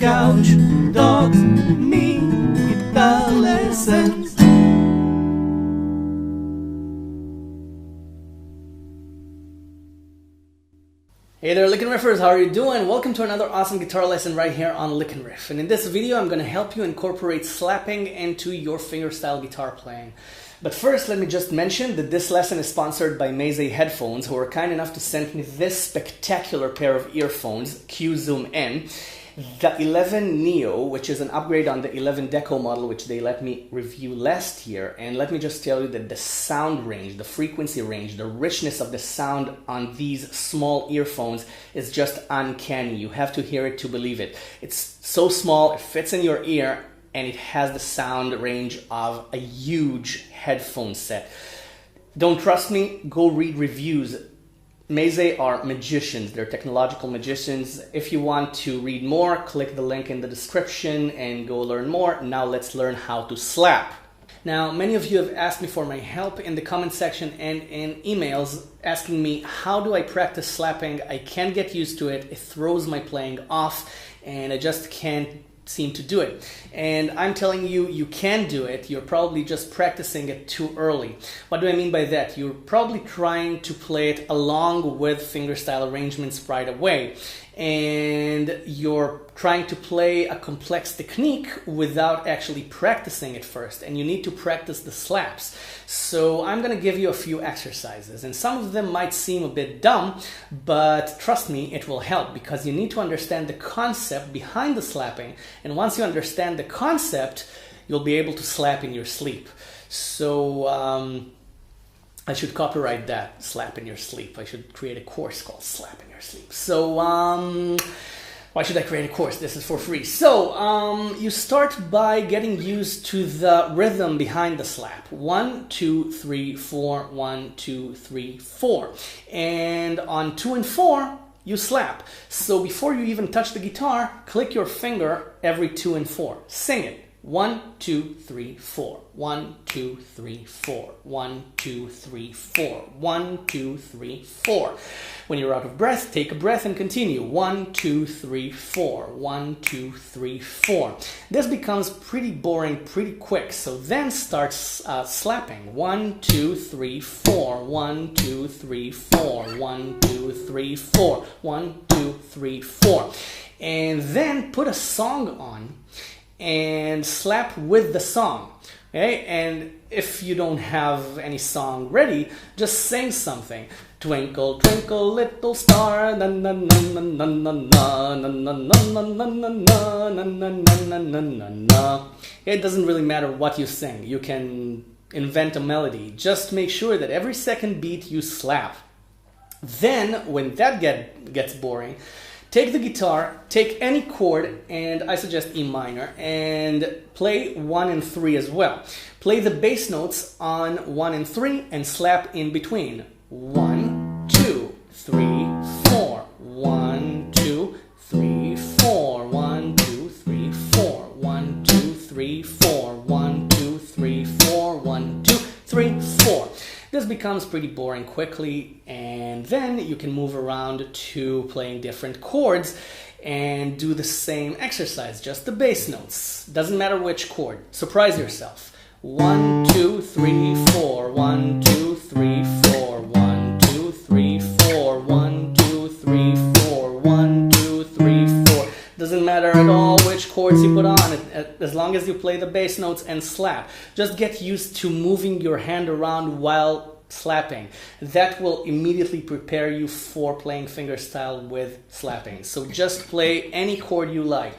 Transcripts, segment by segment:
couch, dogs, me, guitar lessons. Hey there, Lick and Riffers, how are you doing? Welcome to another awesome guitar lesson right here on Lick and Riff. And in this video, I'm going to help you incorporate slapping into your fingerstyle guitar playing. But first, let me just mention that this lesson is sponsored by Meze Headphones, who are kind enough to send me this spectacular pair of earphones, Q Zoom N. The 11 Neo, which is an upgrade on the 11 Deco model, which they let me review last year. And let me just tell you that the sound range, the frequency range, the richness of the sound on these small earphones is just uncanny. You have to hear it to believe it. It's so small, it fits in your ear, and it has the sound range of a huge headphone set. Don't trust me? Go read reviews. Meze are magicians. They're technological magicians. If you want to read more, click the link in the description and go learn more. Now let's learn how to slap. Now, many of you have asked me for my help in the comment section and in emails asking me, how do I practice slapping? I can't get used to it. It throws my playing off and I just can't seem to do it. And I'm telling you, you can do it. You're probably just practicing it too early. What do I mean by that? You're probably trying to play it along with fingerstyle arrangements right away. And you're trying to play a complex technique without actually practicing it first. And you need to practice the slaps. So I'm going to give you a few exercises. And some of them might seem a bit dumb, but trust me, it will help because you need to understand the concept behind the slapping. And once you understand the concept, you'll be able to slap in your sleep. So I should copyright that, slap in your sleep. I should create a course called Slap in Your Sleep. So why should I create a course? This is for free. So you start by getting used to the rhythm behind the slap. 1, 2, 3, 4, 1, 2, 3, 4. And on 2 and 4, you slap. So before you even touch the guitar, click your finger every 2 and 4. Sing it. 1, 2, 3, 4. 1, 2, 3, 4. 1, 2, 3, 4. 1, 2, 3, 4. When you're out of breath, take a breath and continue. 1, 2, 3, 4. 1, 2, 3, 4. This becomes pretty boring pretty quick. So then start slapping. 1, 2, 3, 4. 1, 2, 3, 4. 1, 2, 3, 4. 1, 2, 3, 4. And then put a song on and slap with the song. Okay? And if you don't have any song ready, just sing something. Twinkle, twinkle, little star, na na na na na na na na na na na na na na na na na. It doesn't really matter what you sing. You can invent a melody. Just make sure that every second beat you slap. Then, when that gets boring, take the guitar, take any chord, and I suggest E minor, and play 1 and 3 as well. Play the bass notes on 1 and 3 and slap in between. 1, 2, 3, 4. 1, 2, 3, 4. 1, 2, 3, 4. 1, 2, 3, 4. 1, 2, 3, 4. 1, 2, 3, 4. This becomes pretty boring quickly, and then you can move around to playing different chords and do the same exercise, just the bass notes. Doesn't matter which chord. Surprise yourself. 1, 2, 3, 4. 1, 2, 3, 4. 1, 2, 3, 4. 1, 2, 3, 4. 1, 2, 3, 4. Doesn't matter at all which chords you put on, as long as you play the bass notes and slap. Just get used to moving your hand around while slapping. That will immediately prepare you for playing fingerstyle with slapping. So just play any chord you like.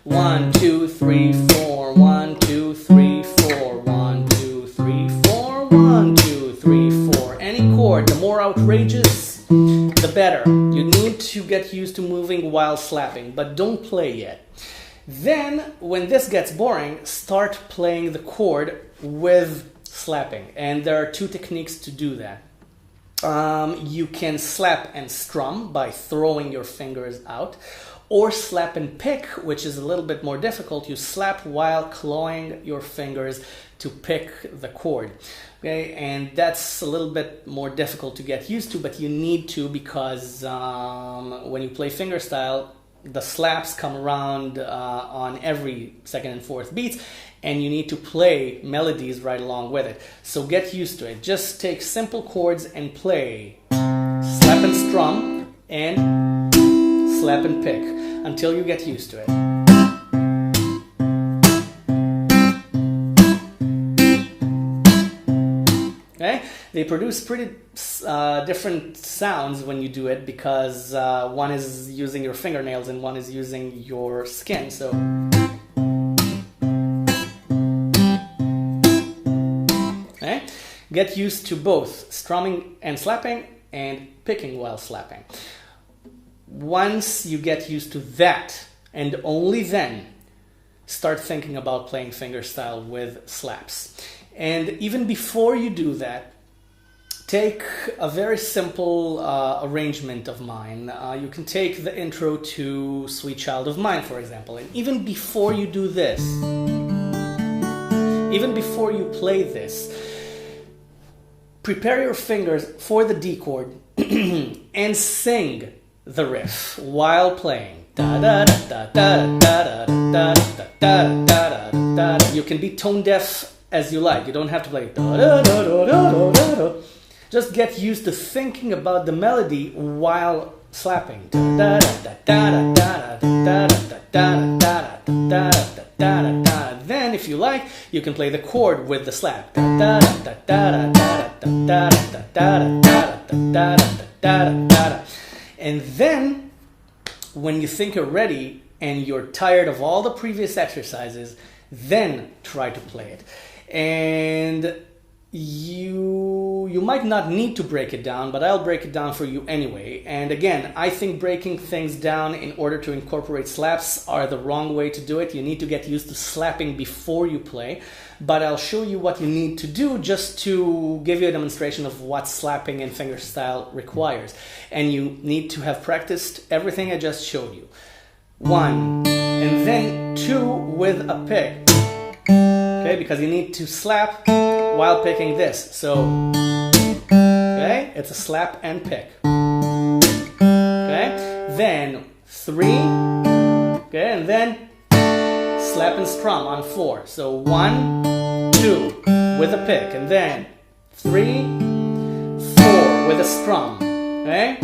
1, 2, 3, 4. 1, 2, 3, 4. 1, 2, 3, 4. 1, 2, 3, 4. Any chord. The more outrageous, the better. You need to get used to moving while slapping, but don't play yet. Then, when this gets boring, start playing the chord with slapping. And there are 2 techniques to do that. You can slap and strum by throwing your fingers out, or slap and pick, which is a little bit more difficult. You slap while clawing your fingers to pick the chord. Okay, and that's a little bit more difficult to get used to, but you need to, because when you play fingerstyle, the slaps come around on every second and fourth beats, and you need to play melodies right along with it. So get used to it. Just take simple chords and play slap and strum and slap and pick until you get used to it. Okay? They produce pretty different sounds when you do it, because one is using your fingernails and one is using your skin. So okay? Get used to both strumming and slapping and picking while slapping. Once you get used to that, and only then, start thinking about playing fingerstyle with slaps. And even before you do that, take a very simple arrangement of mine. You can take the intro to Sweet Child of Mine, for example. And even before you do this, even before you play this, prepare your fingers for the D chord and sing the riff while playing. You can be tone deaf as you like. You don't have to play. Just get used to thinking about the melody while slapping. Then, if you like, you can play the chord with the slap. And then, when you think you're ready and you're tired of all the previous exercises, then try to play it. And you might not need to break it down, but I'll break it down for you anyway. And again, I think breaking things down in order to incorporate slaps are the wrong way to do it. You need to get used to slapping before you play, but I'll show you what you need to do just to give you a demonstration of what slapping in fingerstyle requires. And you need to have practiced everything I just showed you. 1, and then 2 with a pick. Okay, because you need to slap while picking this. So, okay, it's a slap and pick. Okay, then 3, okay, and then slap and strum on 4. So 1, 2 with a pick, and then 3, 4 with a strum. Okay.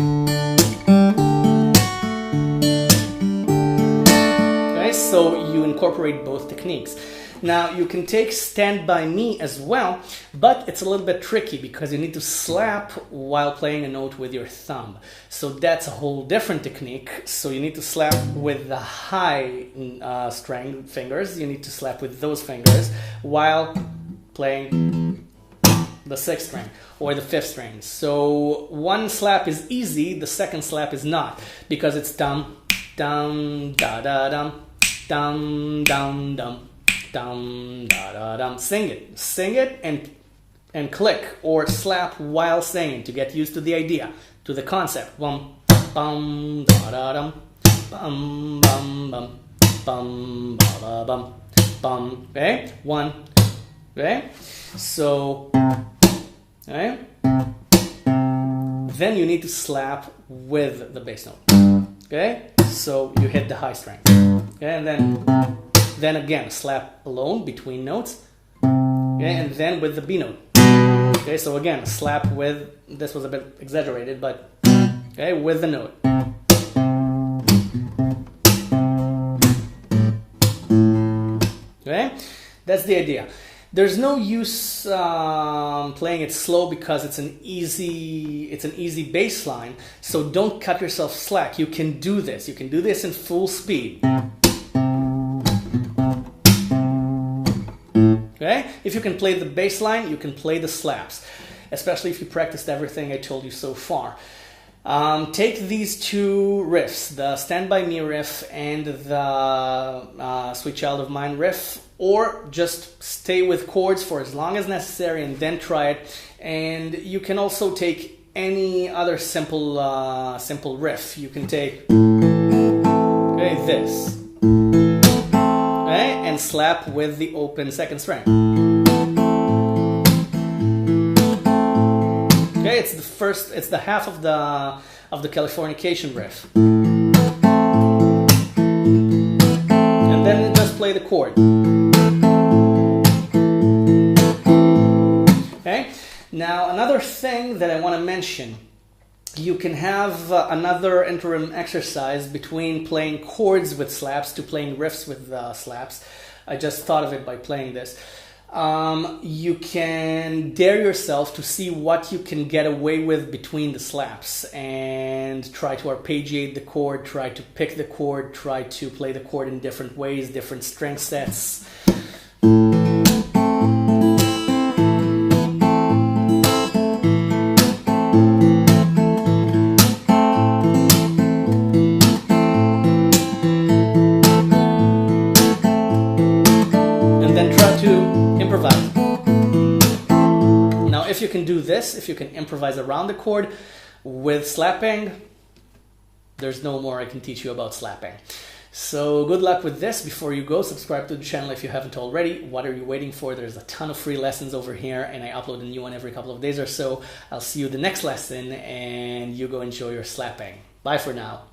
Okay, so you incorporate both techniques. Now, you can take Stand By Me as well, but it's a little bit tricky because you need to slap while playing a note with your thumb. So that's a whole different technique. So you need to slap with the high string fingers. You need to slap with those fingers while playing the 6th string or the 5th string. So one slap is easy, the second slap is not, because it's dum, dum, da, da, dum, dum, dum, dum. Dum, da, da, dum. Sing it and click or slap while singing to get used to the idea, to the concept. Bum, bum, da, da, dum, bum, bum, bum, bum, ba, ba, bum, bum. Okay, 1. Okay, so okay. Then you need to slap with the bass note. Okay, so you hit the high string. Okay, and then again, slap alone between notes, okay, and then with the B note. Okay, so again, slap with, this was a bit exaggerated, but okay, with the note. Okay, that's the idea. There's no use playing it slow because it's an easy bass line, so don't cut yourself slack. You can do this. You can do this in full speed. Okay? If you can play the bass line, you can play the slaps, especially if you practiced everything I told you so far. Take these 2 riffs, the Stand By Me riff and the Sweet Child of Mine riff, or just stay with chords for as long as necessary and then try it. And you can also take any other simple riff. You can take this. And slap with the open 2nd string. Okay, it's the half of the Californication riff. chord. Okay? Now, another thing that I want to mention, you can have another interim exercise between playing chords with slaps to playing riffs with slaps. I just thought of it by playing this. You can dare yourself to see what you can get away with between the slaps and try to arpeggiate the chord, try to pick the chord, try to play the chord in different ways, different strength sets. Now, if you can do this, if you can improvise around the chord with slapping, there's no more I can teach you about slapping. So good luck with this. Before you go, subscribe to the channel if you haven't already. What are you waiting for? There's a ton of free lessons over here, and I upload a new one every couple of days or so. I'll see you the next lesson, and you go enjoy your slapping. Bye for now.